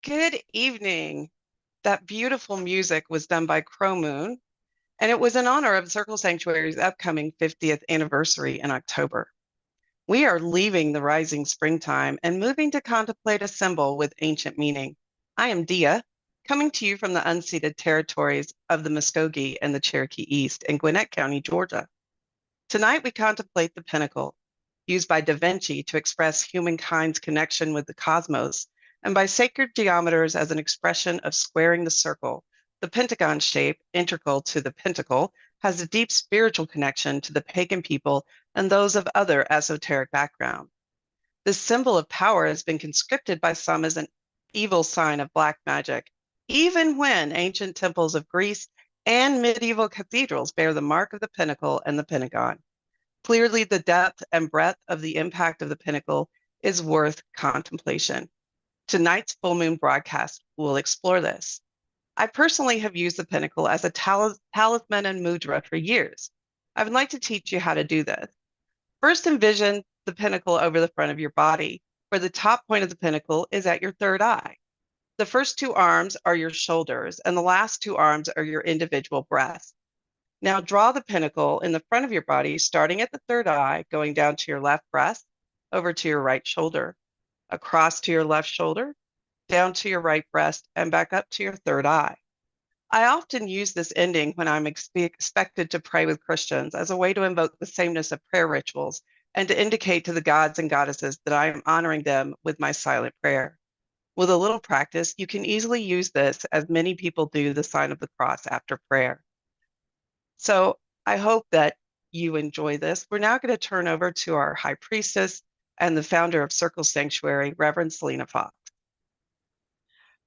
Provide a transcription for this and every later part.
Good evening. That beautiful music was done by Crow Moon, and it was in honor of Circle Sanctuary's upcoming 50th anniversary in October. We are leaving the rising springtime and moving to contemplate a symbol with ancient meaning. I am Dia, coming to you from the unceded territories of the Muskogee and the Cherokee East in Gwinnett County, Georgia. Tonight, we contemplate the Pentacle, used by Da Vinci to express humankind's connection with the cosmos, and by sacred geometers as an expression of squaring the circle. The pentagon shape, integral to the Pentacle, has a deep spiritual connection to the pagan people and those of other esoteric background. This symbol of power has been conscripted by some as an evil sign of black magic, even when ancient temples of Greece and medieval cathedrals bear the mark of the Pentacle and the Pentagon. Clearly, the depth and breadth of the impact of the Pentacle is worth contemplation. Tonight's full moon broadcast will explore this. I personally have used the Pentacle as a talisman and mudra for years. I would like to teach you how to do this. First, envision the Pentacle over the front of your body, where the top point of the Pentacle is at your third eye. The first two arms are your shoulders, and the last two arms are your individual breasts. Now draw the Pentacle in the front of your body, starting at the third eye, going down to your left breast, over to your right shoulder, across to your left shoulder, down to your right breast, and back up to your third eye. I often use this ending when I'm expected to pray with Christians as a way to invoke the sameness of prayer rituals and to indicate to the gods and goddesses that I am honoring them with my silent prayer. With a little practice, you can easily use this as many people do the sign of the cross after prayer. So I hope that you enjoy this. We're now going to turn over to our high priestess and the founder of Circle Sanctuary, Reverend Selena Fox.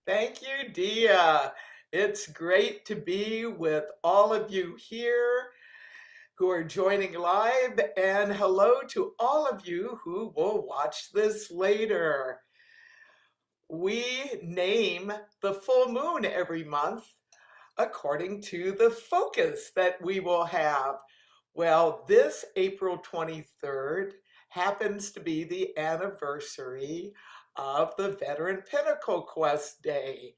Thank you, Dia. It's great to be with all of you here who are joining live, and hello to all of you who will watch this later. We name the full moon every month according to the focus that we will have. Well, this April 23rd happens to be the anniversary of the Veteran Pentacle Quest Day.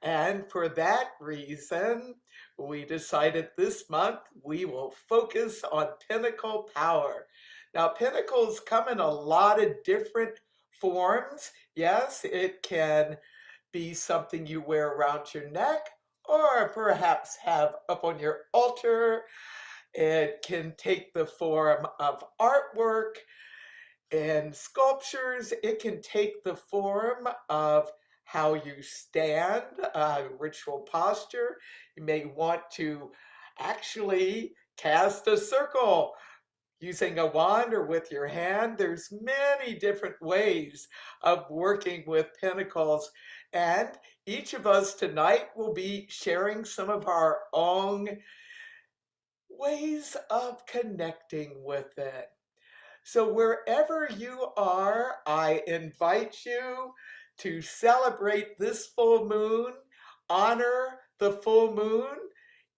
And for that reason, we decided this month we will focus on Pentacle power. Now, pentacles come in a lot of different forms. Yes, it can be something you wear around your neck or perhaps have up on your altar. It can take the form of artwork and sculptures. It can take the form of how you stand, ritual posture. You may want to actually cast a circle using a wand or with your hand. There's many different ways of working with pentacles. And each of us tonight will be sharing some of our own ways of connecting with it. So, wherever you are, I invite you to celebrate this full moon, honor the full moon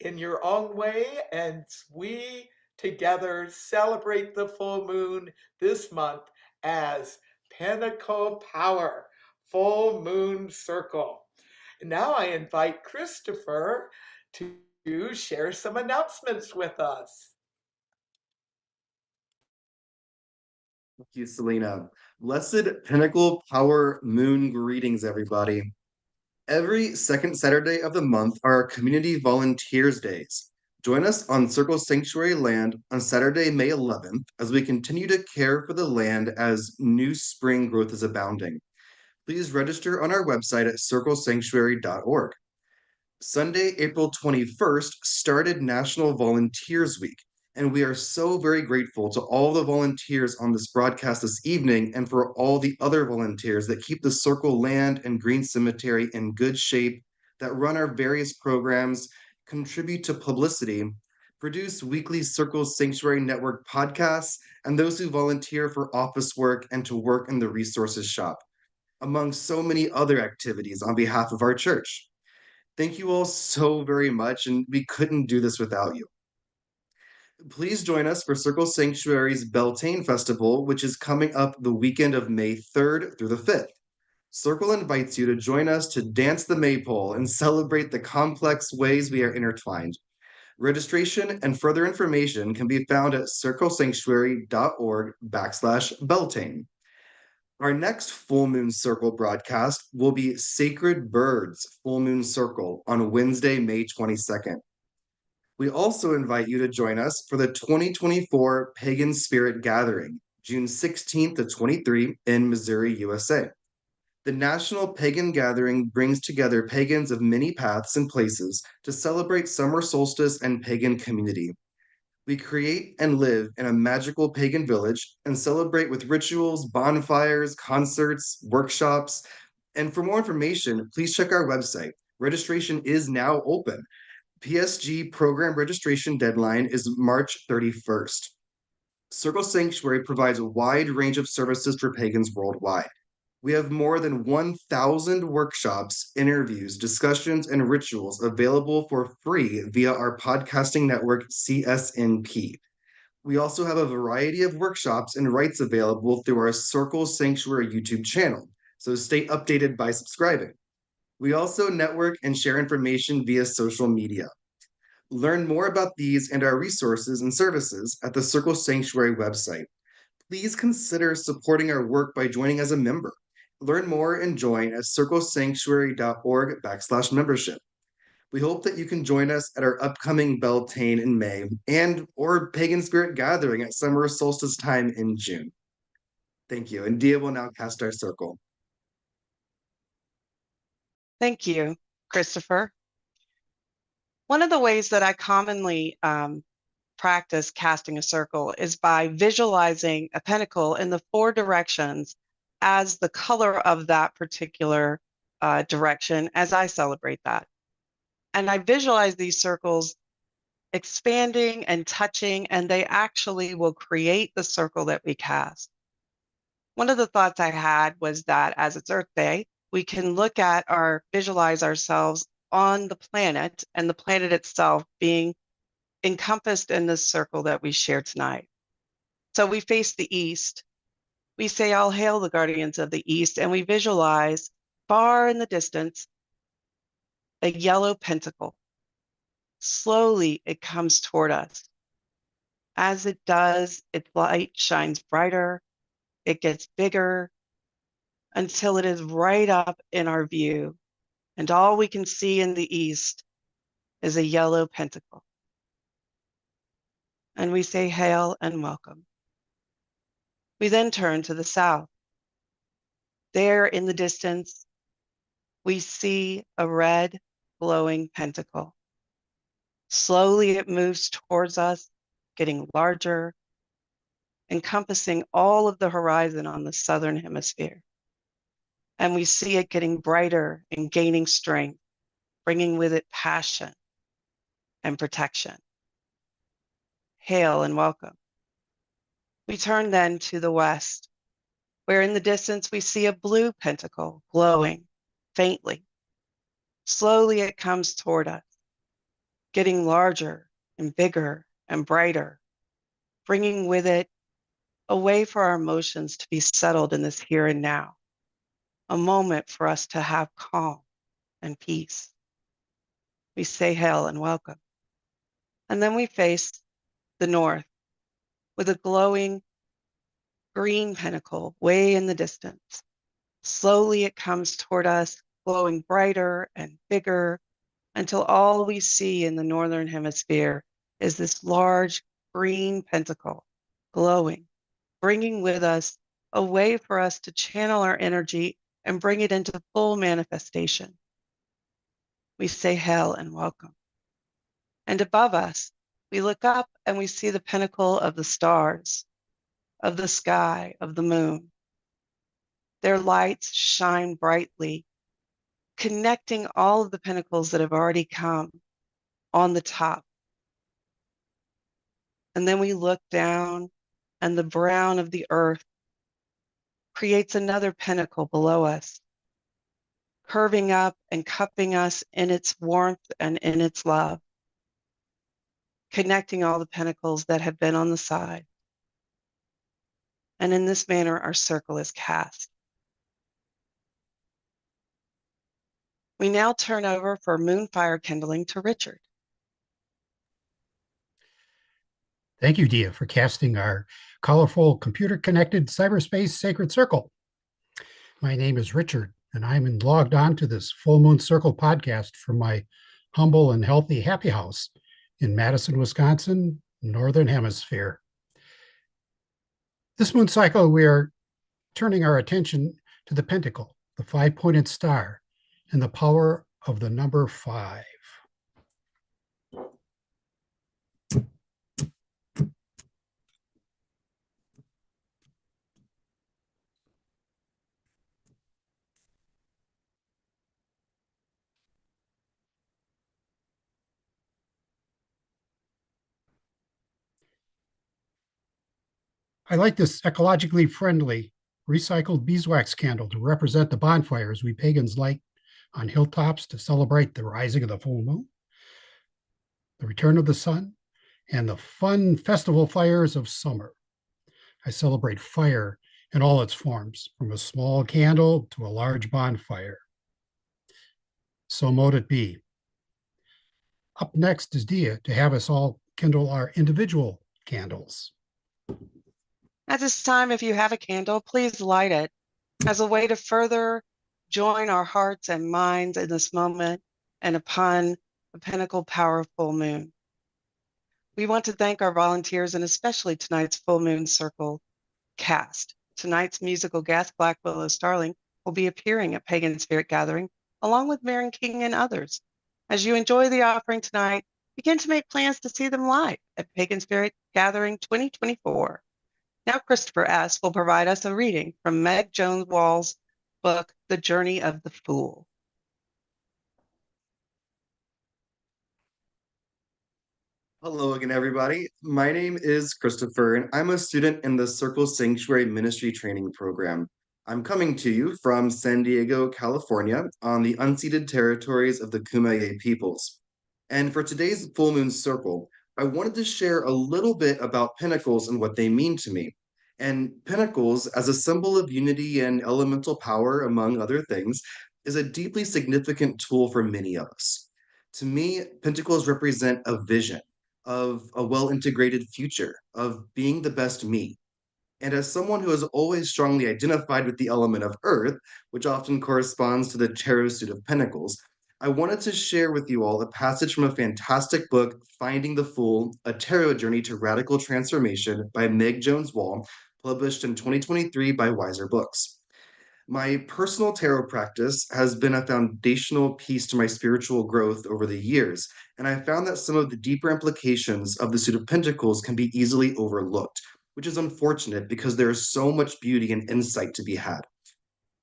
in your own way, and we together celebrate the full moon this month as Pentacle Power, Full Moon Circle. Now I invite Christopher to share some announcements with us. Thank you, Selena. Blessed Pinnacle Power Moon greetings, everybody. Every second Saturday of the month are our Community Volunteers Days. Join us on Circle Sanctuary Land on Saturday, May 11th, as we continue to care for the land as new spring growth is abounding. Please register on our website at circlesanctuary.org. Sunday, April 21st, started National Volunteers Week, and we are so very grateful to all the volunteers on this broadcast this evening and for all the other volunteers that keep the Circle Land and Green Cemetery in good shape, that run our various programs, contribute to publicity, produce weekly Circle Sanctuary Network podcasts, and those who volunteer for office work and to work in the resources shop, among so many other activities on behalf of our church. Thank you all so very much, and we couldn't do this without you. Please join us for Circle Sanctuary's Beltane Festival, which is coming up the weekend of May 3rd through the 5th. Circle invites you to join us to dance the maypole and celebrate the complex ways we are intertwined. Registration and further information can be found at circlesanctuary.org/Beltane. Our next Full Moon Circle broadcast will be Sacred Birds Full Moon Circle on Wednesday, May 22nd. We also invite you to join us for the 2024 Pagan Spirit Gathering, June 16th to 23 in Missouri, USA. The National Pagan Gathering brings together pagans of many paths and places to celebrate summer solstice and pagan community. We create and live in a magical pagan village and celebrate with rituals, bonfires, concerts, workshops. And for more information, please check our website. Registration is now open. PSG program registration deadline is March 31st. Circle Sanctuary provides a wide range of services for pagans worldwide. We have more than 1,000 workshops, interviews, discussions, and rituals available for free via our podcasting network, CSNP. We also have a variety of workshops and rights available through our Circle Sanctuary YouTube channel, so stay updated by subscribing. We also network and share information via social media. Learn more about these and our resources and services at the Circle Sanctuary website. Please consider supporting our work by joining as a member. Learn more and join at circlesanctuary.org/membership. We hope that you can join us at our upcoming Beltane in May and or Pagan Spirit Gathering at summer solstice time in June. Thank you. And Dia will now cast our circle. Thank you, Christopher. One of the ways that I commonly practice casting a circle is by visualizing a pentacle in the four directions as the color of that particular direction as I celebrate that. And I visualize these circles expanding and touching, and they actually will create the circle that we cast. One of the thoughts I had was that as it's Earth Day, we can look at visualize ourselves on the planet and the planet itself being encompassed in this circle that we share tonight. So we face the east. We say, "All hail the guardians of the east," and we visualize far in the distance a yellow pentacle. Slowly, it comes toward us. As it does, its light shines brighter, it gets bigger until it is right up in our view. And all we can see in the east is a yellow pentacle. And we say, "Hail and welcome." We then turn to the south. There in the distance, we see a red glowing pentacle. Slowly it moves towards us, getting larger, encompassing all of the horizon on the southern hemisphere. And we see it getting brighter and gaining strength, bringing with it passion and protection. Hail and welcome. We turn then to the west, where in the distance we see a blue pentacle glowing faintly. Slowly it comes toward us, getting larger and bigger and brighter, bringing with it a way for our emotions to be settled in this here and now, a moment for us to have calm and peace. We say hail and welcome. And then we face the north with a glowing green pentacle way in the distance. Slowly it comes toward us, glowing brighter and bigger until all we see in the northern hemisphere is this large green pentacle glowing, bringing with us a way for us to channel our energy and bring it into full manifestation. We say hail and welcome. And above us, we look up and we see the pinnacle of the stars, of the sky, of the moon. Their lights shine brightly, connecting all of the pinnacles that have already come on the top. And then we look down, and the brown of the earth creates another pinnacle below us, curving up and cupping us in its warmth and in its love, connecting all the pinnacles that have been on the side. And in this manner, our circle is cast. We now turn over for Moonfire kindling to Richard. Thank you, Dia, for casting our colorful computer-connected cyberspace sacred circle. My name is Richard, and I'm logged on to this Full Moon Circle podcast from my humble and healthy happy house in Madison, Wisconsin, Northern Hemisphere. This moon cycle, we are turning our attention to the pentacle, the five-pointed star, and the power of the number 5. I like this ecologically friendly recycled beeswax candle to represent the bonfires we pagans light on hilltops to celebrate the rising of the full moon, the return of the sun, and the fun festival fires of summer. I celebrate fire in all its forms, from a small candle to a large bonfire. So mote it be. Up next is Dia to have us all kindle our individual candles. At this time, if you have a candle, please light it as a way to further join our hearts and minds in this moment and upon the pinnacle power of full moon. We want to thank our volunteers and especially tonight's Full Moon Circle cast. Tonight's musical guest, Black Willow Starling, will be appearing at Pagan Spirit Gathering along with Maren King and others. As you enjoy the offering tonight, begin to make plans to see them live at Pagan Spirit Gathering 2024. Now Christopher S. will provide us a reading from Meg Jones Wall's book, The Journey of the Fool. Hello again, everybody. My name is Christopher, and I'm a student in the Circle Sanctuary Ministry Training Program. I'm coming to you from San Diego, California, on the unceded territories of the Kumeyaay peoples. And for today's Full Moon Circle, I wanted to share a little bit about pentacles and what they mean to me. And pentacles, as a symbol of unity and elemental power, among other things, is a deeply significant tool for many of us. To me, pentacles represent a vision of a well integrated future, of being the best me. And as someone who has always strongly identified with the element of earth, which often corresponds to the tarot suit of pentacles, I wanted to share with you all a passage from a fantastic book, Finding the Fool, A Tarot Journey to Radical Transformation by Meg Jones Wall, published in 2023 by Wiser Books. My personal tarot practice has been a foundational piece to my spiritual growth over the years, and I found that some of the deeper implications of the suit of pentacles can be easily overlooked, which is unfortunate because there is so much beauty and insight to be had.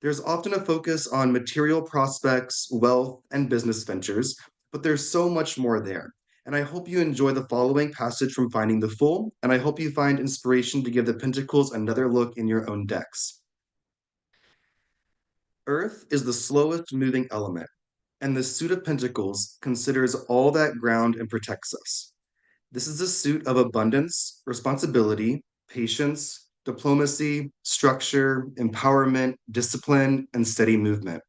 There's often a focus on material prospects, wealth, and business ventures, but there's so much more there. And I hope you enjoy the following passage from Finding the Fool, and I hope you find inspiration to give the pentacles another look in your own decks. Earth is the slowest moving element, and the suit of pentacles considers all that ground and protects us. This is a suit of abundance, responsibility, patience, diplomacy, structure, empowerment, discipline, and steady movement.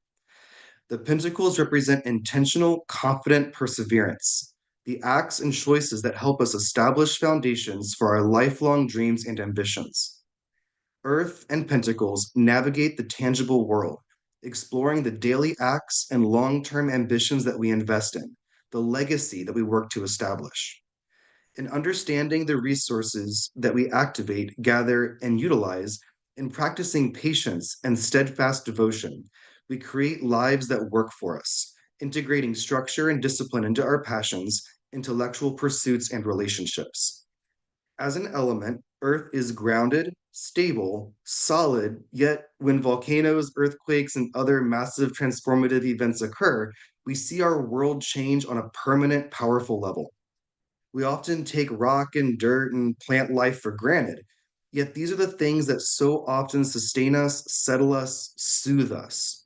The pentacles represent intentional, confident perseverance, the acts and choices that help us establish foundations for our lifelong dreams and ambitions. Earth and Pentacles navigate the tangible world, exploring the daily acts and long term ambitions that we invest in, the legacy that we work to establish. In understanding the resources that we activate, gather, and utilize, in practicing patience and steadfast devotion, we create lives that work for us, integrating structure and discipline into our passions, intellectual pursuits, and relationships. As an element, Earth is grounded, stable, solid, yet when volcanoes, earthquakes, and other massive transformative events occur, we see our world change on a permanent, powerful level. We often take rock and dirt and plant life for granted, yet these are the things that so often sustain us, settle us, soothe us.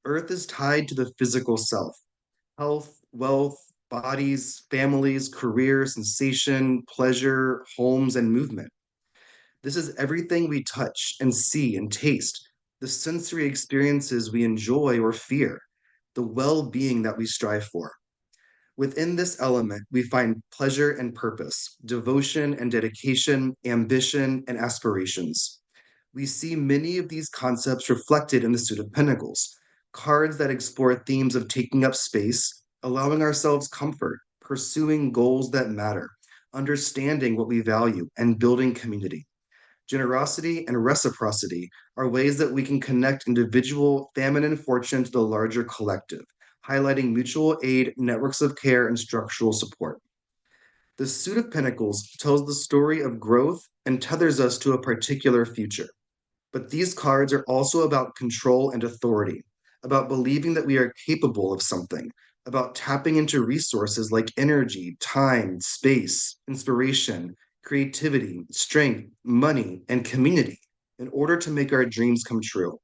Earth is tied to the physical self, health, wealth, bodies, families, career, sensation, pleasure, homes, and movement. This is everything we touch and see and taste, the sensory experiences we enjoy or fear, the well being that we strive for. Within this element, we find pleasure and purpose, devotion and dedication, ambition and aspirations. We see many of these concepts reflected in the Suit of Pentacles, cards that explore themes of taking up space, allowing ourselves comfort, pursuing goals that matter, understanding what we value, and building community. Generosity and reciprocity are ways that we can connect individual feminine fortune to the larger collective, highlighting mutual aid, networks of care, and structural support. The Suit of Pentacles tells the story of growth and tethers us to a particular future. But these cards are also about control and authority, about believing that we are capable of something, about tapping into resources like energy, time, space, inspiration, creativity, strength, money, and community in order to make our dreams come true.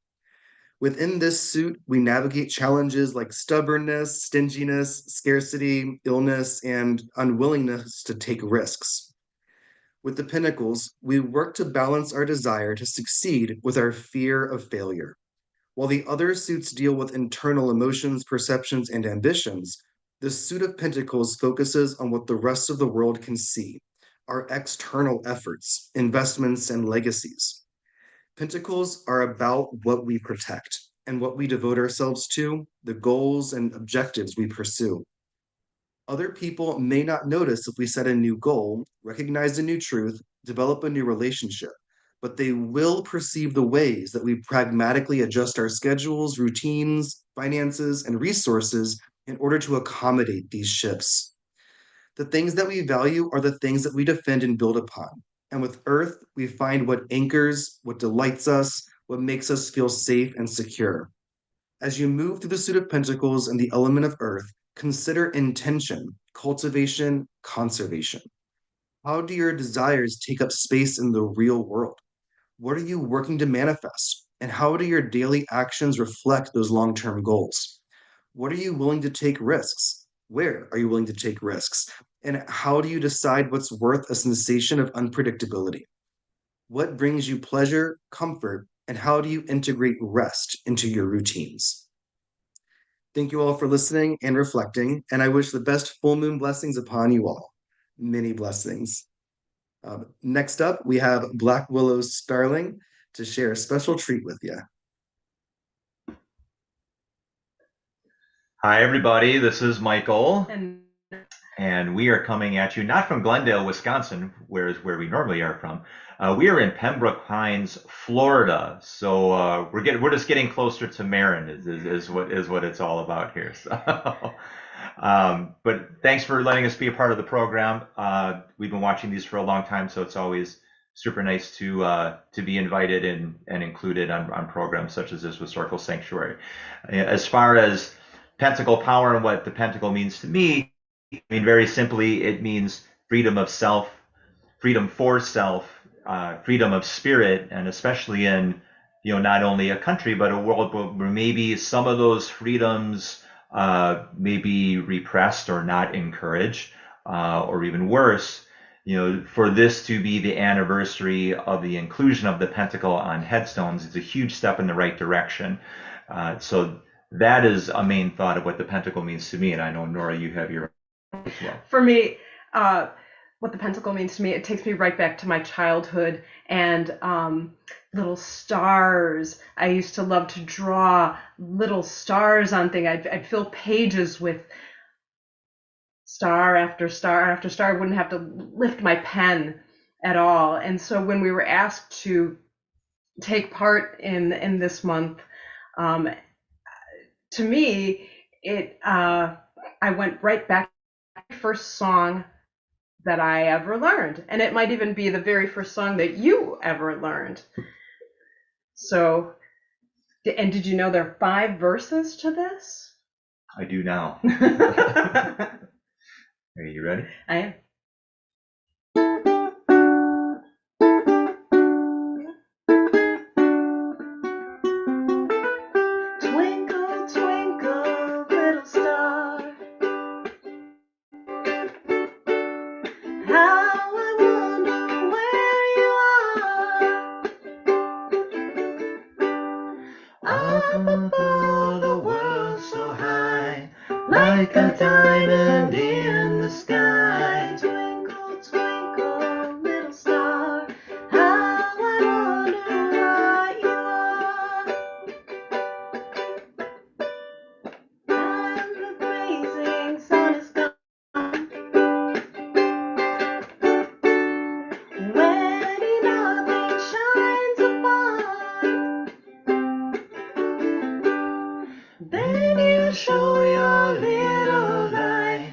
Within this suit, we navigate challenges like stubbornness, stinginess, scarcity, illness, and unwillingness to take risks. With the Pentacles, we work to balance our desire to succeed with our fear of failure. While the other suits deal with internal emotions, perceptions, and ambitions, the Suit of Pentacles focuses on what the rest of the world can see, our external efforts, investments, and legacies. Pentacles are about what we protect and what we devote ourselves to, the goals and objectives we pursue. Other people may not notice if we set a new goal, recognize a new truth, develop a new relationship, but they will perceive the ways that we pragmatically adjust our schedules, routines, finances, and resources in order to accommodate these shifts. The things that we value are the things that we defend and build upon. And with Earth, we find what anchors, what delights us, what makes us feel safe and secure. As you move through the Suit of Pentacles and the element of Earth, consider intention, cultivation, conservation. How do your desires take up space in the real world? What are you working to manifest? And how do your daily actions reflect those long term goals? What are you willing to take risks? Where are you willing to take risks? And how do you decide what's worth a sensation of unpredictability? What brings you pleasure, comfort, and how do you integrate rest into your routines? Thank you all for listening and reflecting, and I wish the best full moon blessings upon you all. Many blessings. Next up, we have Black Willow Starling to share a special treat with you. Hi, everybody. This is Michael, and we are coming at you not from Glendale, Wisconsin, where we normally are from. We are in Pembroke Pines, Florida. So we're just getting closer to Marin is what it's all about here. So, but thanks for letting us be a part of the program. We've been watching these for a long time, so it's always super nice to be invited and included on programs such as this with Circle Sanctuary. As far as Pentacle power and what the Pentacle means to me, I mean, very simply, it means freedom of self, freedom for self, freedom of spirit, and especially in, not only a country, but a world where maybe some of those freedoms may be repressed or not encouraged, or even worse, for this to be the anniversary of the inclusion of the Pentacle on headstones, it's a huge step in the right direction. So that is a main thought of what the Pentacle means to me, and I know, Nora, you have your own as well. For me, what the Pentacle means to me, it takes me right back to my childhood and little stars. I used to love to draw little stars on things. I'd fill pages with star after star after star. I wouldn't have to lift my pen at all. And so when we were asked to take part in this month, to me, I went right back to the first song that I ever learned. And it might even be the very first song that you ever learned. So, and did you know there are 5 verses to this? I do now. Are you ready? I am. Twinkle, twinkle, little star, how I wonder where you are. Up above the world so high, like a diamond in the sky. Twinkle, twinkle, little star, how I wonder what you are. And the blazing sun is gone. When nothing shines upon, then you show your little light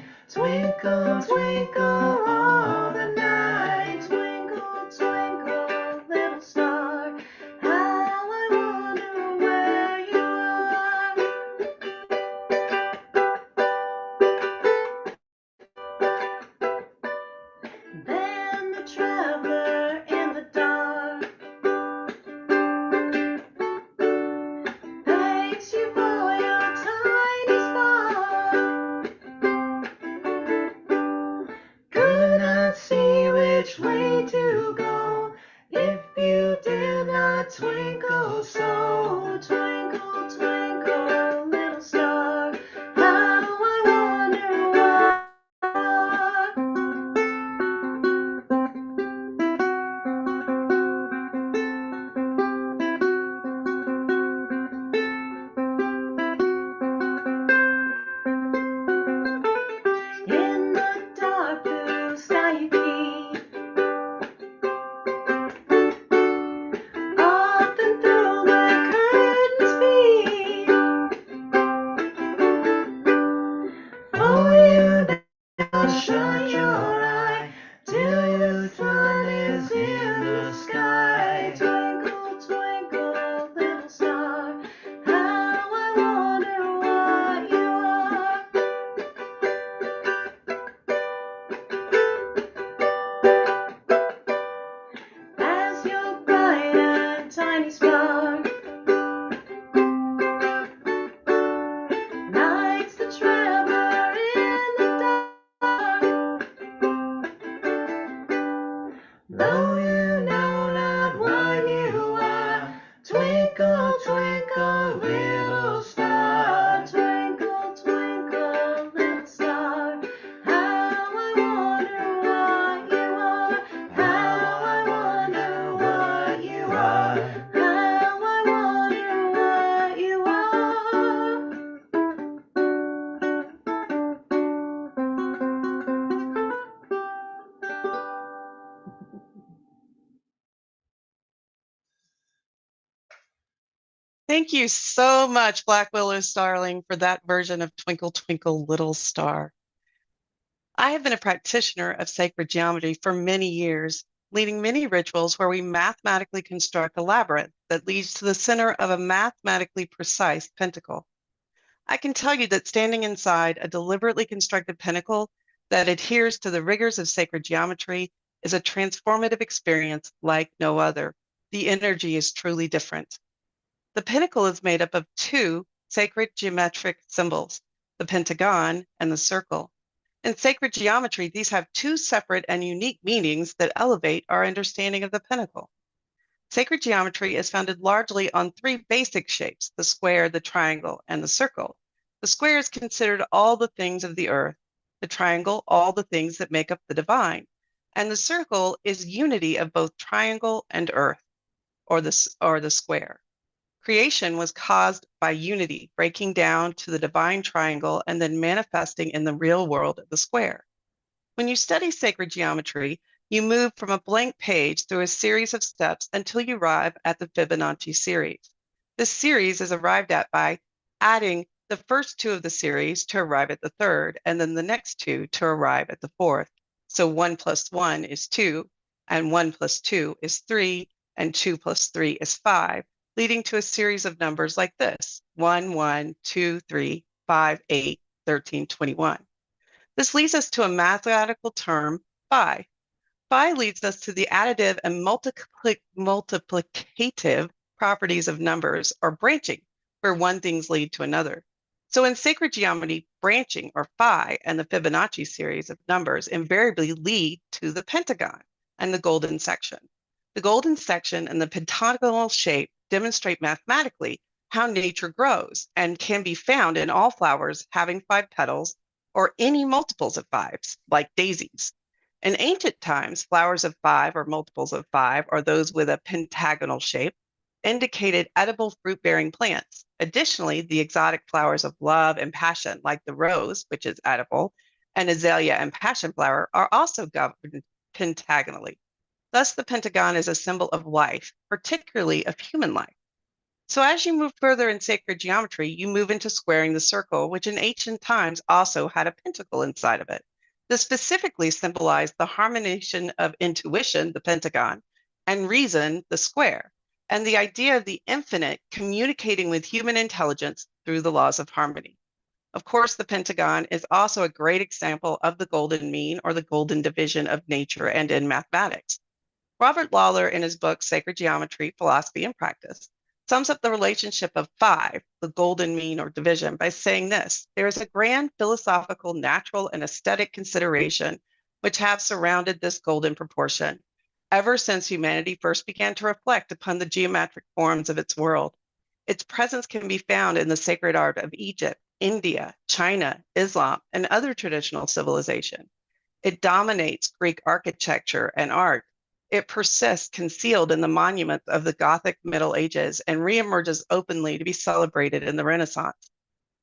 though you know not what you are. Twinkle, twinkle, little star. Twinkle, twinkle, little star. How I wonder what you are. How I wonder what you are. How I wonder what you Thank you so much, Black Willow Starling, for that version of Twinkle Twinkle Little Star. I have been a practitioner of sacred geometry for many years, leading many rituals where we mathematically construct a labyrinth that leads to the center of a mathematically precise pentacle. I can tell you that standing inside a deliberately constructed pentacle that adheres to the rigors of sacred geometry is a transformative experience like no other. The energy is truly different. The pentacle is made up of two sacred geometric symbols, the pentagon and the circle. In sacred geometry, these have two separate and unique meanings that elevate our understanding of the pentacle. Sacred geometry is founded largely on three basic shapes, the square, the triangle, and the circle. The square is considered all the things of the earth, the triangle, all the things that make up the divine, and the circle is unity of both triangle and earth, or the square. Creation was caused by unity, breaking down to the divine triangle and then manifesting in the real world of the square. When you study sacred geometry, you move from a blank page through a series of steps until you arrive at the Fibonacci series. This series is arrived at by adding the first two of the series to arrive at the third, and then the next two to arrive at the fourth. So 1 + 1 is 2, and 1 + 2 is 3, and 2 + 3 is 5, leading to a series of numbers like this: 1, 1, 2, 3, 5, 8, 13, 21. This leads us to a mathematical term, phi. Phi leads us to the additive and multiplicative properties of numbers, or branching, where one things lead to another. So in sacred geometry, branching, or phi, and the Fibonacci series of numbers invariably lead to the pentagon and the golden section. The golden section and the pentagonal shape demonstrate mathematically how nature grows and can be found in all flowers having 5 petals or any multiples of 5s, like daisies. In ancient times, flowers of 5 or multiples of 5, or those with a pentagonal shape, indicated edible fruit-bearing plants. Additionally, the exotic flowers of love and passion, like the rose, which is edible, and azalea and passion flower, are also governed pentagonally. Thus, the pentagon is a symbol of life, particularly of human life. So as you move further in sacred geometry, you move into squaring the circle, which in ancient times also had a pentacle inside of it. This specifically symbolized the harmonization of intuition, the pentagon, and reason, the square, and the idea of the infinite communicating with human intelligence through the laws of harmony. Of course, the pentagon is also a great example of the golden mean, or the golden division of nature and in mathematics. Robert Lawler, in his book Sacred Geometry, Philosophy and Practice, sums up the relationship of 5, the golden mean or division, by saying this: there is a grand philosophical, natural, and aesthetic consideration which have surrounded this golden proportion ever since humanity first began to reflect upon the geometric forms of its world. Its presence can be found in the sacred art of Egypt, India, China, Islam, and other traditional civilization. It dominates Greek architecture and art. It persists concealed in the monuments of the Gothic Middle Ages and reemerges openly to be celebrated in the Renaissance.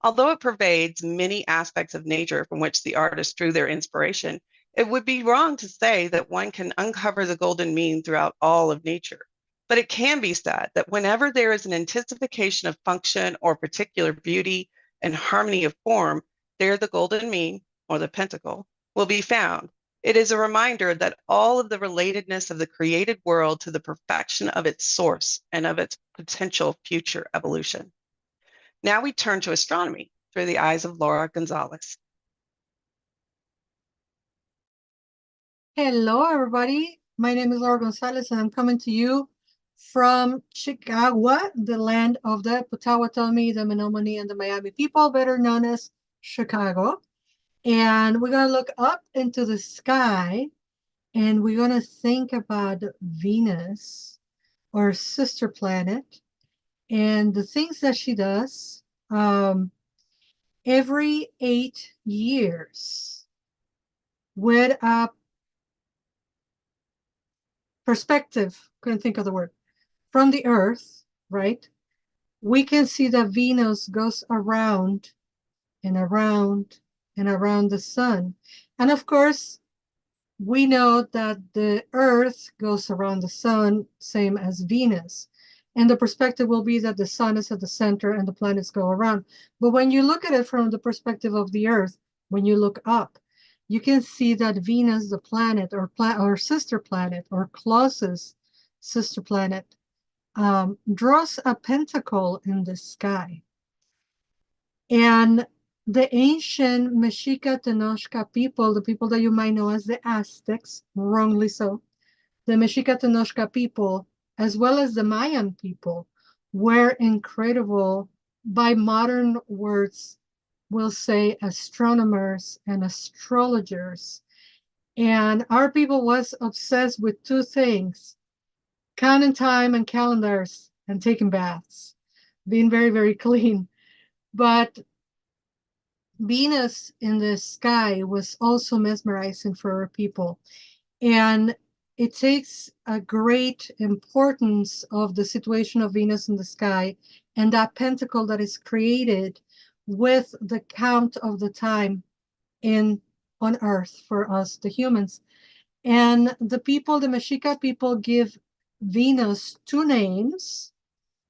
Although it pervades many aspects of nature from which the artists drew their inspiration, it would be wrong to say that one can uncover the golden mean throughout all of nature. But it can be said that whenever there is an intensification of function or particular beauty and harmony of form, there the golden mean, or the pentacle, will be found. It is a reminder that all of the relatedness of the created world to the perfection of its source and of its potential future evolution. Now we turn to astronomy through the eyes of Laura Gonzalez. Hello, everybody. My name is Laura Gonzalez, and I'm coming to you from Chicago, the land of the Potawatomi, the Menominee, and the Miami people, better known as Chicago. And we're going to look up into the sky And we're going to think about Venus, our sister planet, and the things that she does. Every 8 years with a perspective, couldn't think of the word, from the Earth, right? We can see that Venus goes around and around and around the sun. And of course, we know that the Earth goes around the sun, same as Venus. And the perspective will be that the sun is at the center and the planets go around. But when you look at it from the perspective of the Earth, when you look up, you can see that Venus, the planet, or sister planet, or closest sister planet, draws a pentacle in the sky. And the ancient Mexica Tenochca people, the people that you might know as the Aztecs, wrongly so, the Mexica Tenochca people, as well as the Mayan people, were incredible, by modern words, we'll say astronomers and astrologers. And our people was obsessed with two things: counting time and calendars and taking baths, being very, very clean. But Venus in the sky was also mesmerizing for our people. And it takes a great importance of the situation of Venus in the sky and that pentacle that is created with the count of the time on Earth for us, the humans. And the people, the Mexica people, give Venus two names.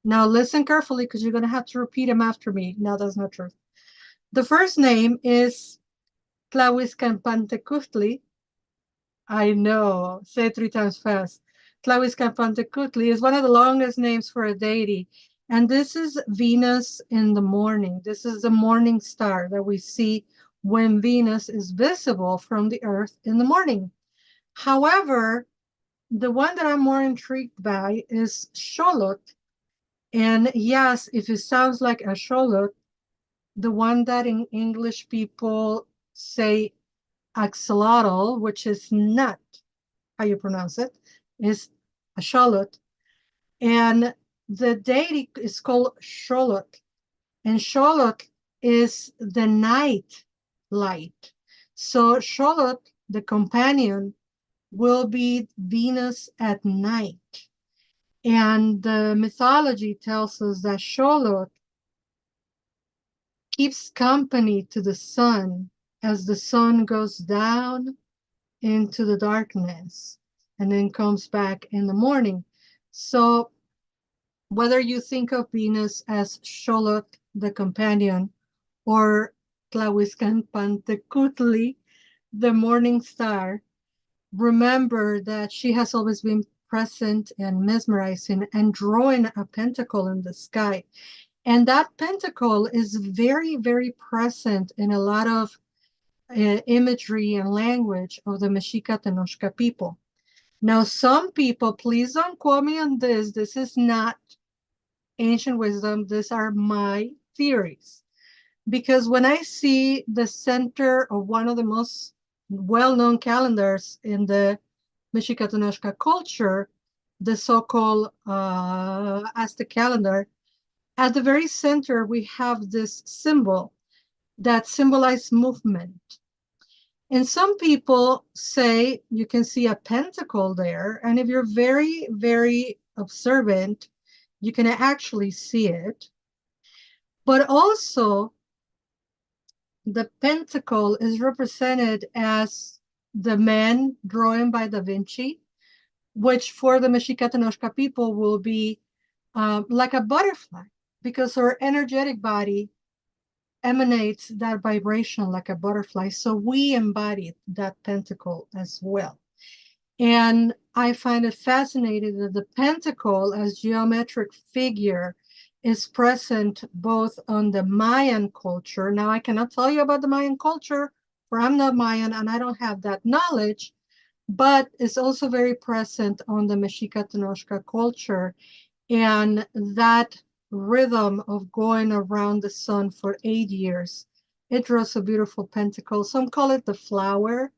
Now listen carefully, because you're going to have to repeat them after me. No, that's not true. The first name is Tlahuizcalpantecutli. I know, say it 3 times fast. Tlahuizcalpantecutli is one of the longest names for a deity. And this is Venus in the morning. This is the morning star that we see when Venus is visible from the Earth in the morning. However, the one that I'm more intrigued by is Xolotl. And yes, if it sounds like a Xolotl, the one that in English people say axolotl, which is not how you pronounce it, is a Xolotl. And the deity is called Xolotl. And Xolotl is the night light. So Xolotl, the companion, will be Venus at night. And the mythology tells us that Xolotl keeps company to the sun as the sun goes down into the darkness and then comes back in the morning. So whether you think of Venus as Xolotl, the companion, or Tlahuizcalpantecutli, the morning star, remember that she has always been present and mesmerizing and drawing a pentacle in the sky. And that pentacle is very, very present in a lot of imagery and language of the Mexica Tenochca people. Now, some people, please don't quote me on this. This is not ancient wisdom. These are my theories. Because when I see the center of one of the most well-known calendars in the Mexica Tenochca culture, the so-called Aztec calendar, at the very center, we have this symbol that symbolizes movement. And some people say you can see a pentacle there. And if you're very, very observant, you can actually see it. But also, the pentacle is represented as the man drawn by Da Vinci, which for the Mexica Tenochca people will be like a butterfly, because our energetic body emanates that vibration like a butterfly. So we embody that pentacle as well. And I find it fascinating that the pentacle as geometric figure is present both on the Mayan culture. Now, I cannot tell you about the Mayan culture, for I'm not Mayan and I don't have that knowledge, but it's also very present on the Mexica Tenochca culture. And that rhythm of going around the sun for 8 years, it draws a beautiful pentacle. Some call it the flower.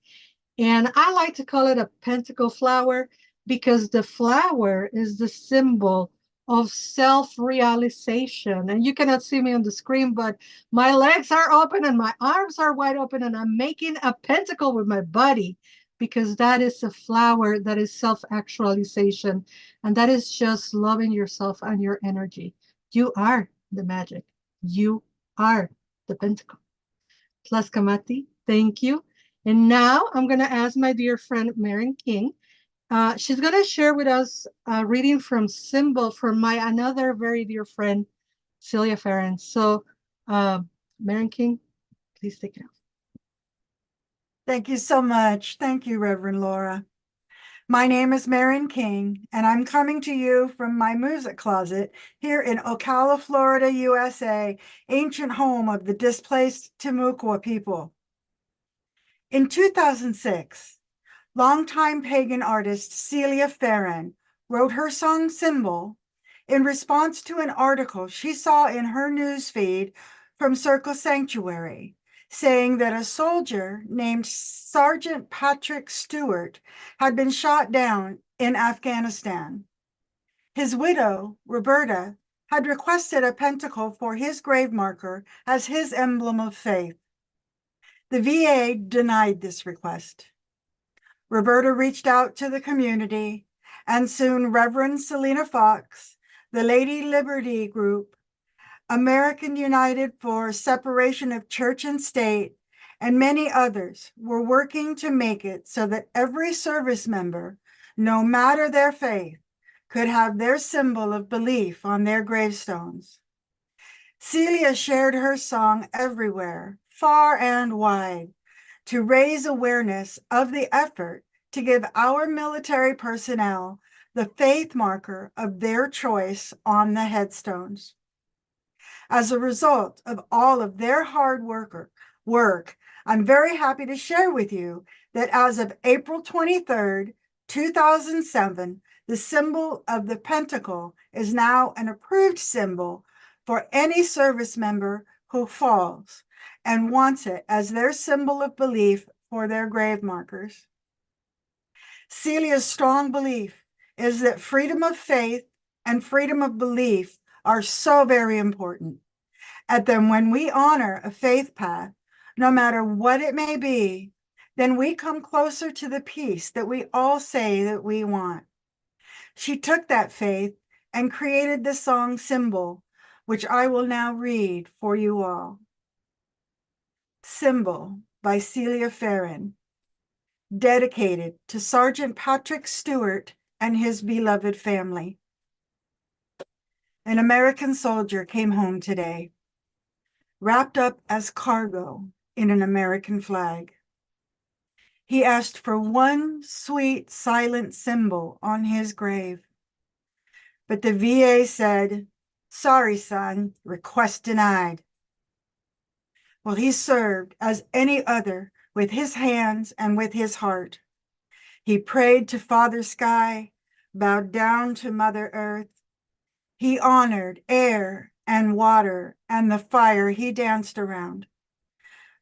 And I like to call it a pentacle flower because the flower is the symbol of self-realization. And you cannot see me on the screen, but my legs are open and my arms are wide open, and I'm making a pentacle with my body because that is a flower that is self-actualization. And that is just loving yourself and your energy. You are the magic. You are the pentacle. Tlaskamati, thank you. And now I'm going to ask my dear friend, Marin King. She's going to share with us a reading from Symbol from my another very dear friend, Celia Farron. So, Marin King, please take it off. Thank you so much. Thank you, Reverend Laura. My name is Marin King, and I'm coming to you from my music closet here in Ocala, Florida, USA, ancient home of the displaced Timucua people. In 2006, longtime pagan artist Celia Farron wrote her song Symbol in response to an article she saw in her newsfeed from Circle Sanctuary, saying that a soldier named Sergeant Patrick Stewart had been shot down in Afghanistan. His widow, Roberta, had requested a pentacle for his grave marker as his emblem of faith. The VA denied this request. Roberta reached out to the community, and soon Reverend Selena Fox, the Lady Liberty Group, American United for Separation of Church and State, and many others were working to make it so that every service member, no matter their faith, could have their symbol of belief on their gravestones. Celia shared her song everywhere, far and wide, to raise awareness of the effort to give our military personnel the faith marker of their choice on the headstones. As a result of all of their hard work, I'm very happy to share with you that as of April 23rd, 2007, the symbol of the pentacle is now an approved symbol for any service member who falls and wants it as their symbol of belief for their grave markers. Celia's strong belief is that freedom of faith and freedom of belief are so very important. And then when we honor a faith path, no matter what it may be, then we come closer to the peace that we all say that we want. She took that faith and created the song Symbol, which I will now read for you all. Symbol by Celia Farron, dedicated to Sergeant Patrick Stewart and his beloved family. An American soldier came home today, wrapped up as cargo in an American flag. He asked for one sweet, silent symbol on his grave. But the VA said, "Sorry, son, request denied." Well, he served as any other with his hands and with his heart. He prayed to Father Sky, bowed down to Mother Earth. He honored air and water and the fire he danced around.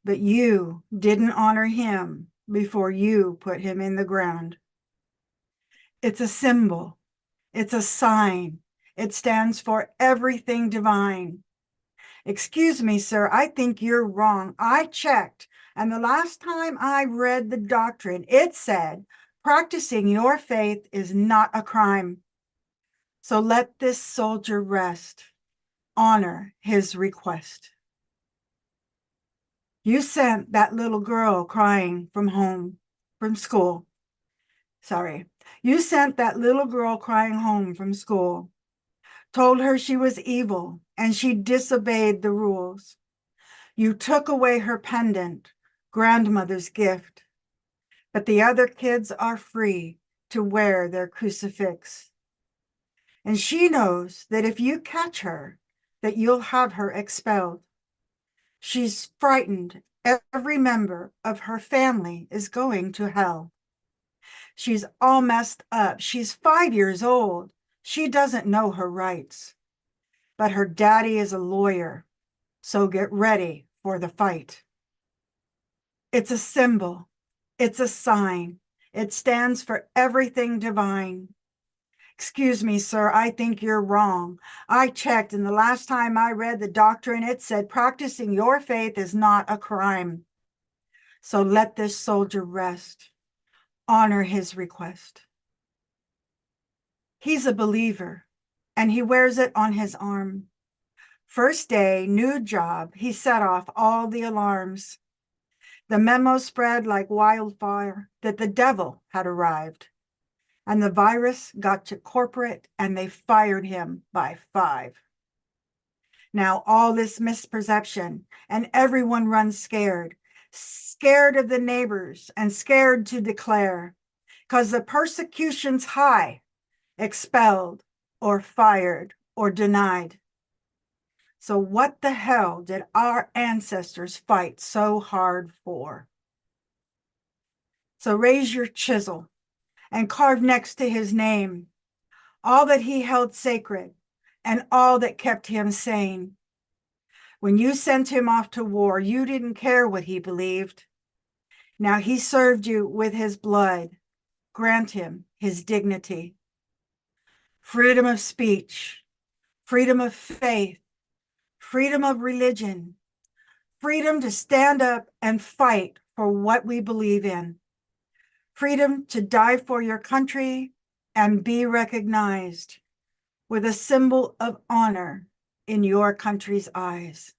But you didn't honor him before you put him in the ground. It's a symbol. It's a sign. It stands for everything divine. Excuse me, sir, I think you're wrong. I checked, and the last time I read the doctrine, it said practicing your faith is not a crime. So let this soldier rest. Honor his request. You sent that little girl crying from school. You sent that little girl crying home from school, told her she was evil and she disobeyed the rules. You took away her pendant, grandmother's gift, but the other kids are free to wear their crucifix. And she knows that if you catch her, that you'll have her expelled. She's frightened every member of her family is going to hell. She's all messed up. She's 5 years old. She doesn't know her rights. But her daddy is a lawyer, so get ready for the fight. It's a symbol. It's a sign. It stands for everything divine. Excuse me, sir, I think you're wrong. I checked, and the last time I read the doctrine, it said practicing your faith is not a crime. So let this soldier rest. Honor his request. He's a believer, and he wears it on his arm. First day, new job, he set off all the alarms. The memo spread like wildfire that the devil had arrived. And the virus got to corporate and they fired him by 5. Now all this misperception and everyone runs scared, scared of the neighbors and scared to declare, because the persecution's high, expelled or fired or denied. So what the hell did our ancestors fight so hard for? So raise your chisel and carve next to his name all that he held sacred and all that kept him sane. When you sent him off to war, you didn't care what he believed. Now he served you with his blood. Grant him his dignity. Freedom of speech, freedom of faith, freedom of religion, freedom to stand up and fight for what we believe in. Freedom to die for your country and be recognized with a symbol of honor in your country's eyes.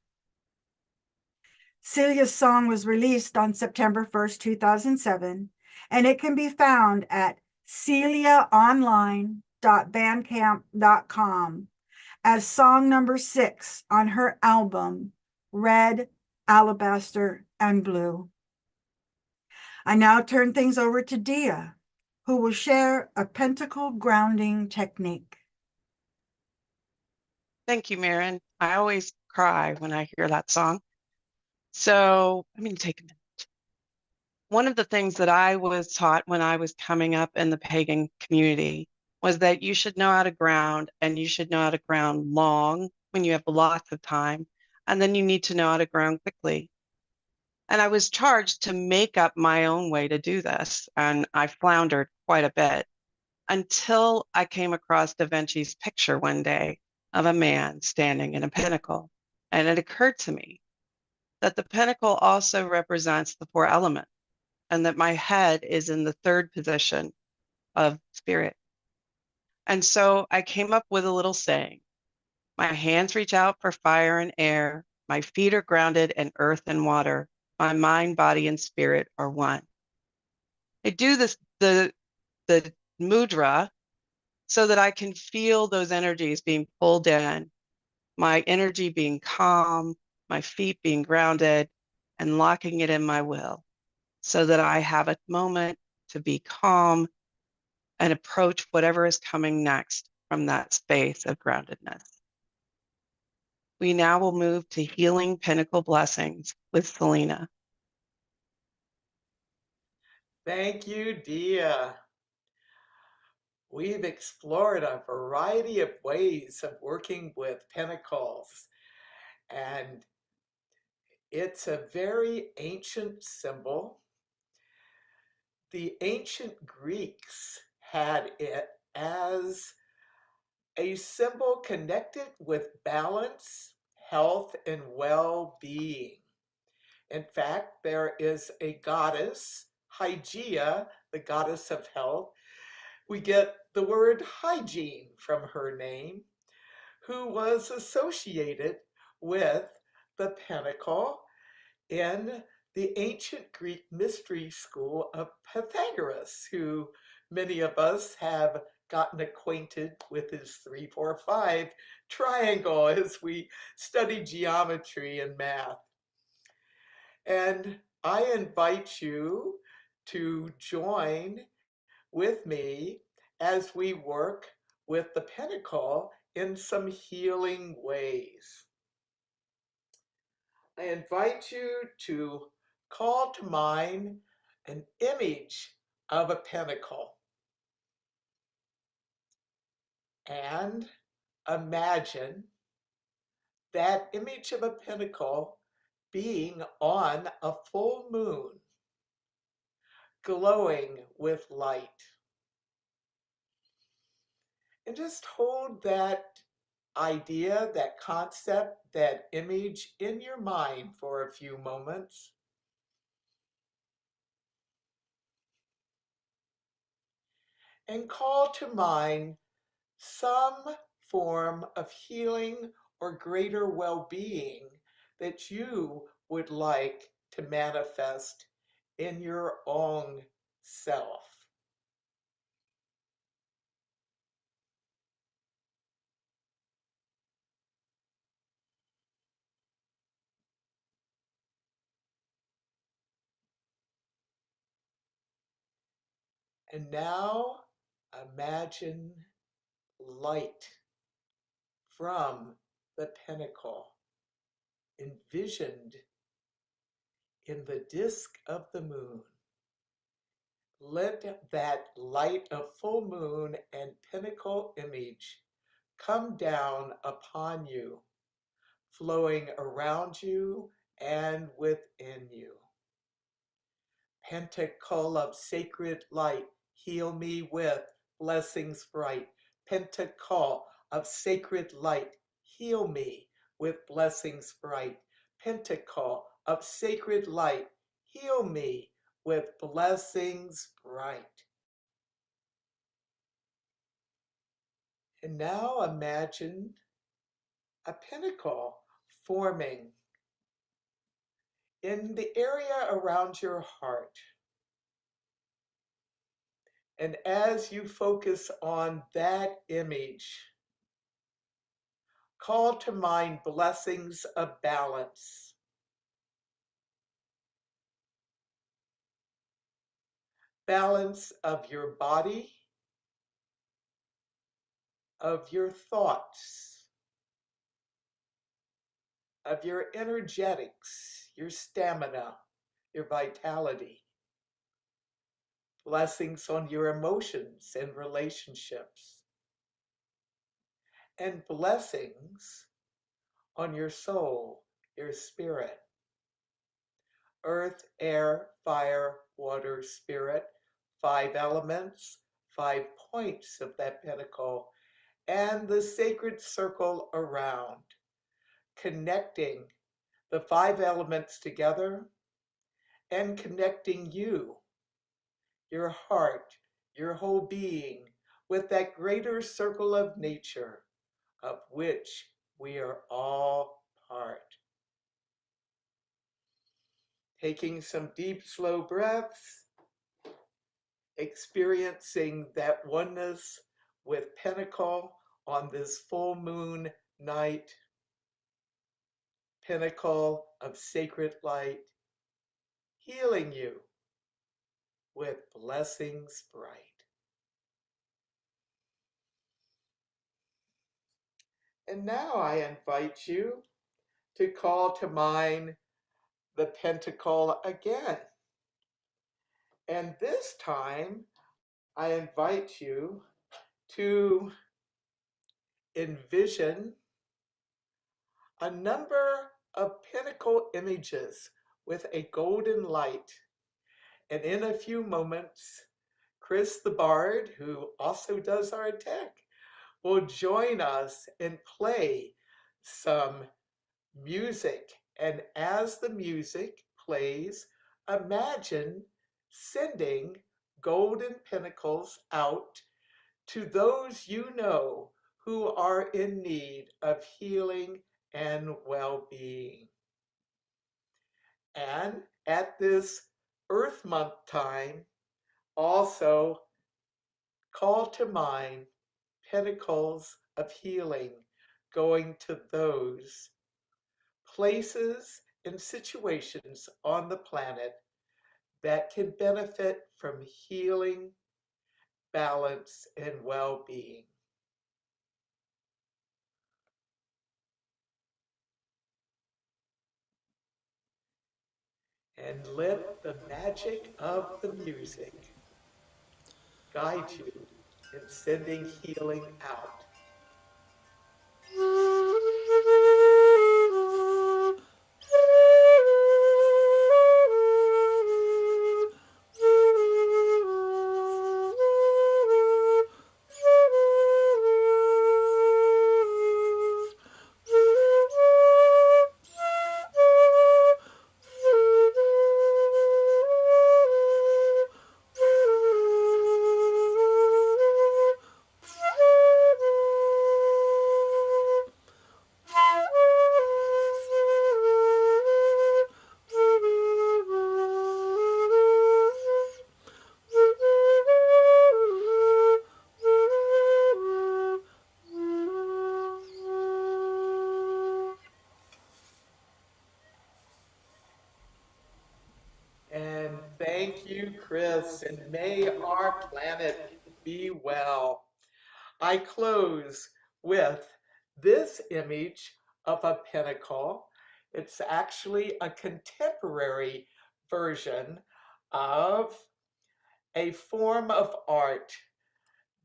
Celia's song was released on September 1st, 2007, and it can be found at celiaonline.bandcamp.com as song number 6 on her album, Red, Alabaster, and Blue. I now turn things over to Dia, who will share a pentacle grounding technique. Thank you, Maren. I always cry when I hear that song. So I'm going to take a minute. One of the things that I was taught when I was coming up in the pagan community was that you should know how to ground, and you should know how to ground long when you have lots of time. And then you need to know how to ground quickly. And I was charged to make up my own way to do this. And I floundered quite a bit until I came across Da Vinci's picture one day of a man standing in a pinnacle. And it occurred to me that the pinnacle also represents the 4 elements, and that my head is in the 3rd position of spirit. And so I came up with a little saying: my hands reach out for fire and air, my feet are grounded in earth and water, my mind, body, and spirit are one. I do this, the mudra, so that I can feel those energies being pulled in, my energy being calm, my feet being grounded, and locking it in my will, so that I have a moment to be calm and approach whatever is coming next from that space of groundedness. We now will move to healing pinnacle blessings with Selena. Thank you, Dia. We've explored a variety of ways of working with pentacles, and it's a very ancient symbol. The ancient Greeks had it as a symbol connected with balance, health, and well-being. In fact, there is a goddess, Hygeia, the goddess of health. We get the word hygiene from her name, who was associated with the pentacle in the ancient Greek mystery school of Pythagoras, who many of us have gotten acquainted with his 3, 4, 5 triangle as we study geometry and math. And I invite you to join with me as we work with the pentacle in some healing ways. I invite you to call to mind an image of a pentacle and imagine that image of a pentacle being on a full moon, glowing with light. And just hold that idea, that concept, that image in your mind for a few moments. And call to mind some form of healing or greater well-being that you would like to manifest in your own self. And now imagine light from the Pentacle envisioned in the disk of the moon. Let that light of full moon and Pentacle image come down upon you, flowing around you and within you. Pentacle of sacred light, heal me with blessings bright. Pentacle of sacred light, heal me with blessings bright. Pentacle of sacred light, heal me with blessings bright. And now imagine a pentacle forming in the area around your heart. And as you focus on that image, call to mind blessings of balance. Balance of your body, of your thoughts, of your energetics, your stamina, your vitality. Blessings on your emotions and relationships. And blessings on your soul, your spirit. Earth, air, fire, water, spirit, 5 elements, 5 points of that pentacle, and the sacred circle around, connecting the 5 elements together and connecting you, your heart, your whole being, with that greater circle of nature of which we are all part. Taking some deep, slow breaths, experiencing that oneness with Pentacle on this full moon night, Pentacle of sacred light, healing you with blessings bright. And now I invite you to call to mind the Pentacle again. And this time, I invite you to envision a number of Pentacle images with a golden light. And in a few moments, Chris the Bard, who also does our tech, will join us and play some music. And as the music plays, imagine sending golden pentacles out to those you know who are in need of healing and well-being. And at this Earth Month time, also call to mind pentacles of healing going to those places and situations on the planet that can benefit from healing, balance, and well-being. And let the magic of the music guide you in sending healing out. and may our planet be well. I close with this image of a pentacle. It's actually a contemporary version of a form of art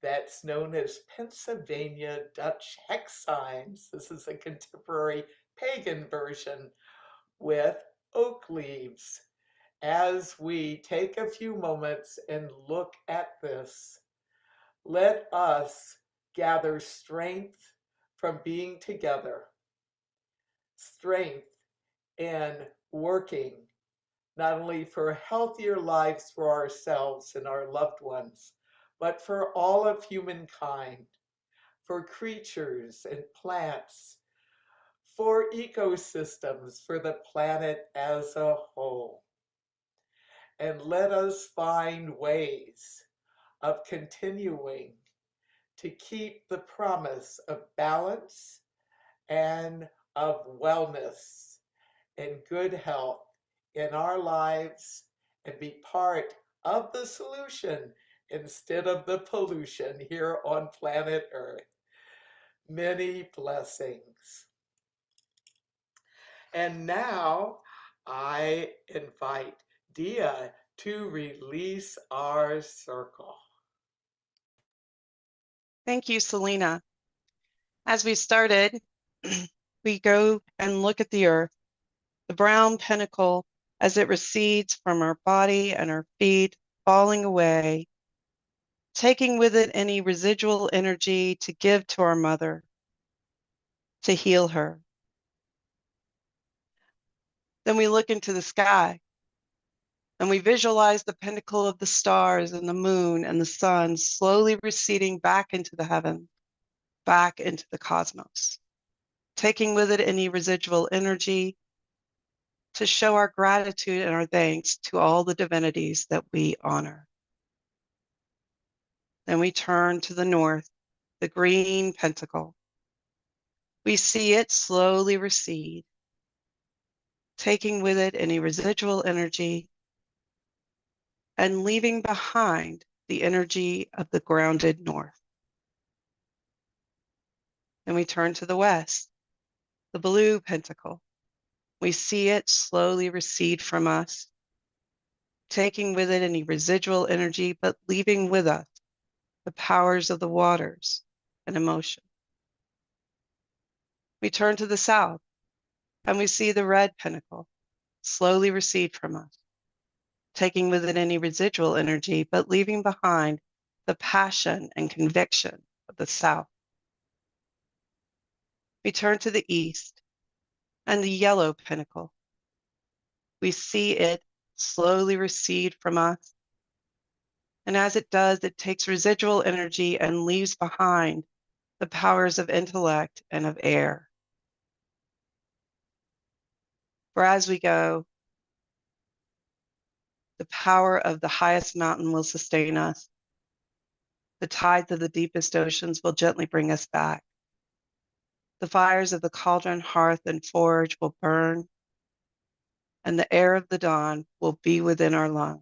that's known as Pennsylvania Dutch hex signs. This is a contemporary pagan version with oak leaves. As we take a few moments and look at this, let us gather strength from being together, strength in working not only for healthier lives for ourselves and our loved ones, but for all of humankind, for creatures and plants, for ecosystems, for the planet as a whole. And let us find ways of continuing to keep the promise of balance and of wellness and good health in our lives and be part of the solution instead of the pollution here on planet Earth. Many blessings. And now I invite Dia to release our circle. Thank you, Selena. As we started, we go and look at the earth, the brown pentacle as it recedes from our body and our feet, falling away, taking with it any residual energy to give to our mother, to heal her. Then we look into the sky and we visualize the pentacle of the stars and the moon and the sun slowly receding back into the heaven, back into the cosmos, taking with it any residual energy to show our gratitude and our thanks to all the divinities that we honor. Then we turn to the north, the green pentacle. We see it slowly recede, taking with it any residual energy and leaving behind the energy of the grounded north. Then we turn to the west, the blue pentacle. We see it slowly recede from us, taking with it any residual energy, but leaving with us the powers of the waters and emotion. We turn to the south and we see the red pentacle slowly recede from us, taking with it any residual energy, but leaving behind the passion and conviction of the south. We turn to the east and the yellow pentacle. We see it slowly recede from us. And as it does, it takes residual energy and leaves behind the powers of intellect and of air. For as we go, the power of the highest mountain will sustain us. The tides of the deepest oceans will gently bring us back. The fires of the cauldron, hearth, and forge will burn, and the air of the dawn will be within our lungs.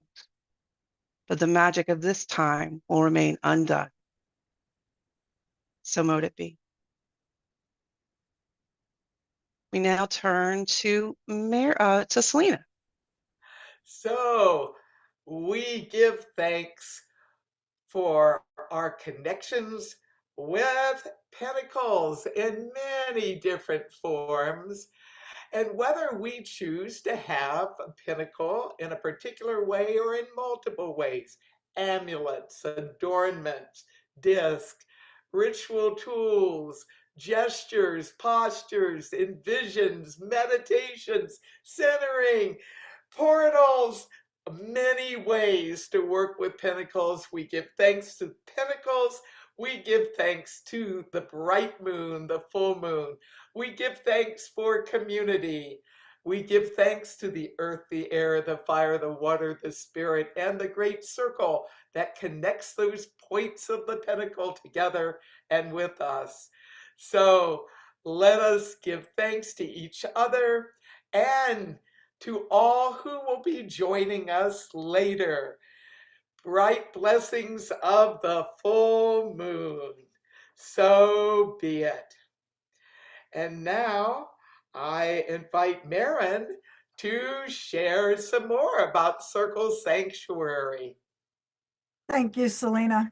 But the magic of this time will remain undone. So mote it be. We now turn to Selena. So we give thanks for our connections with pentacles in many different forms, and whether we choose to have a pentacle in a particular way or in multiple ways, amulets, adornments, disc, ritual tools, gestures, postures, envisions, meditations, centering, portals, many ways to work with pentacles. We give thanks to pentacles. We give thanks to the bright moon, the full moon. We give thanks for community. We give thanks to the earth, the air, the fire, the water, the spirit, and the great circle that connects those points of the pentacle together and with us. So let us give thanks to each other and to all who will be joining us later. bright blessings of the full moon. So be it. And now I invite Marin to share some more about Circle Sanctuary. Thank you, Selena.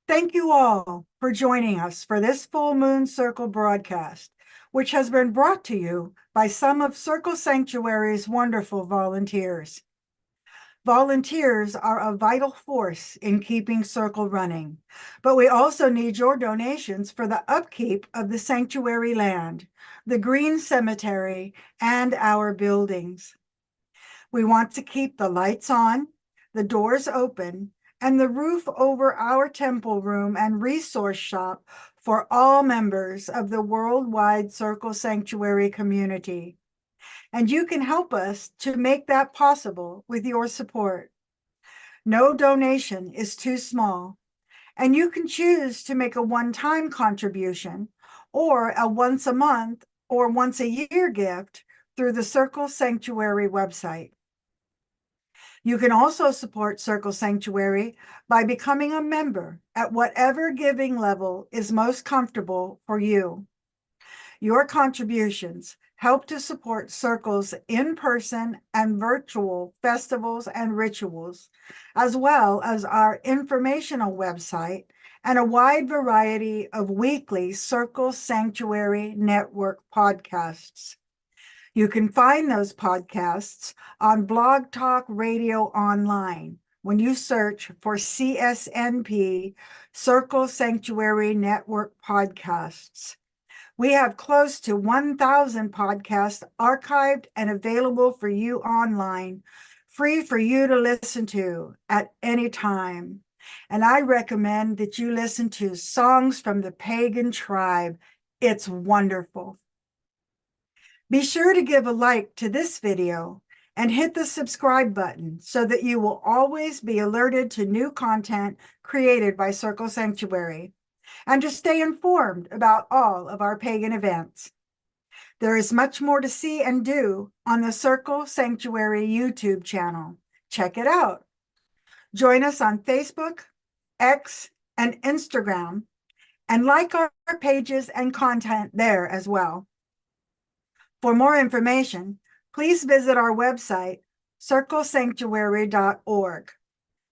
Thank you all for joining us for this Full Moon Circle broadcast, which has been brought to you by some of Circle Sanctuary's wonderful volunteers. Volunteers are a vital force in keeping Circle running, but we also need your donations for the upkeep of the sanctuary land, the green cemetery, and our buildings. We want to keep the lights on, the doors open, and the roof over our temple room and resource shop for all members of the worldwide Circle Sanctuary community. And you can help us to make that possible with your support. No donation is too small, and you can choose to make a one-time contribution or a once a month or once a year gift through the Circle Sanctuary website. You can also support Circle Sanctuary by becoming a member at whatever giving level is most comfortable for you. Your contributions help to support Circle's in-person and virtual festivals and rituals, as well as our informational website and a wide variety of weekly Circle Sanctuary Network podcasts. You can find those podcasts on Blog Talk Radio Online when you search for CSNP Circle Sanctuary Network podcasts. We have close to 1,000 podcasts archived and available for you online, free for you to listen to at any time. And I recommend that you listen to Songs from the Pagan Tribe. It's wonderful. Be sure to give a like to this video and hit the subscribe button so that you will always be alerted to new content created by Circle Sanctuary, and to stay informed about all of our pagan events. There is much more to see and do on the Circle Sanctuary YouTube channel. Check it out. Join us on Facebook, X, and Instagram, and like our pages and content there as well. For more information, please visit our website, circlesanctuary.org,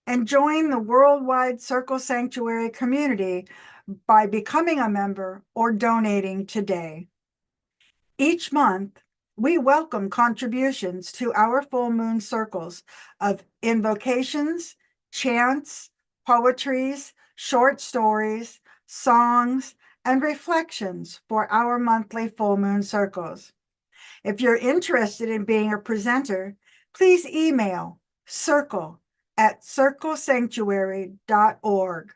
and join the worldwide Circle Sanctuary community by becoming a member or donating today. Each month, we welcome contributions to our full moon circles of invocations, chants, poetries, short stories, songs, and reflections for our monthly full moon circles. If you're interested in being a presenter, please email circle@circlesanctuary.org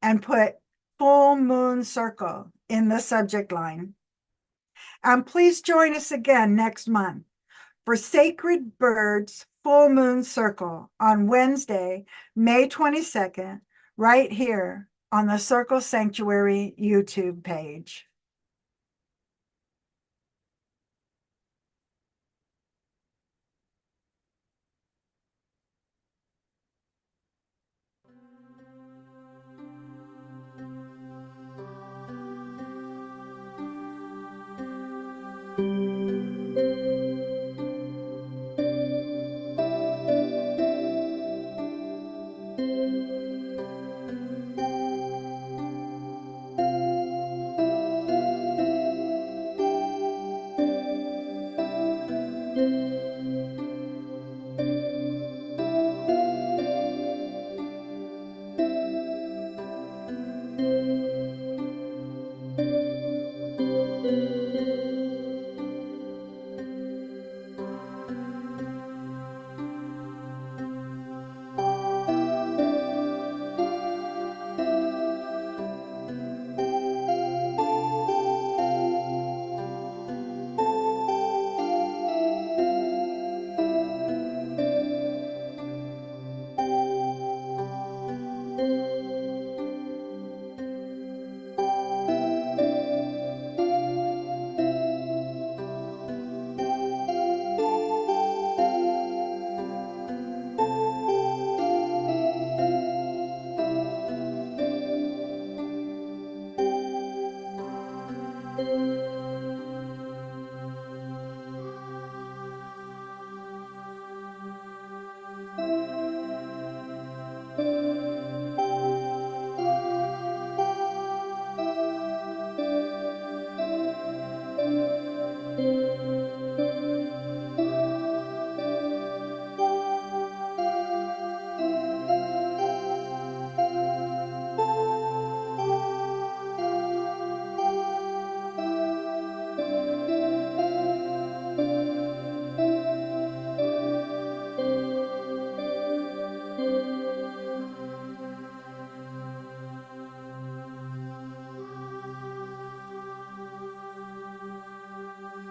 and put Full Moon Circle in the subject line. And please join us again next month for Sacred Birds Full Moon Circle on Wednesday, May 22nd, right here on the Circle Sanctuary YouTube page.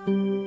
you.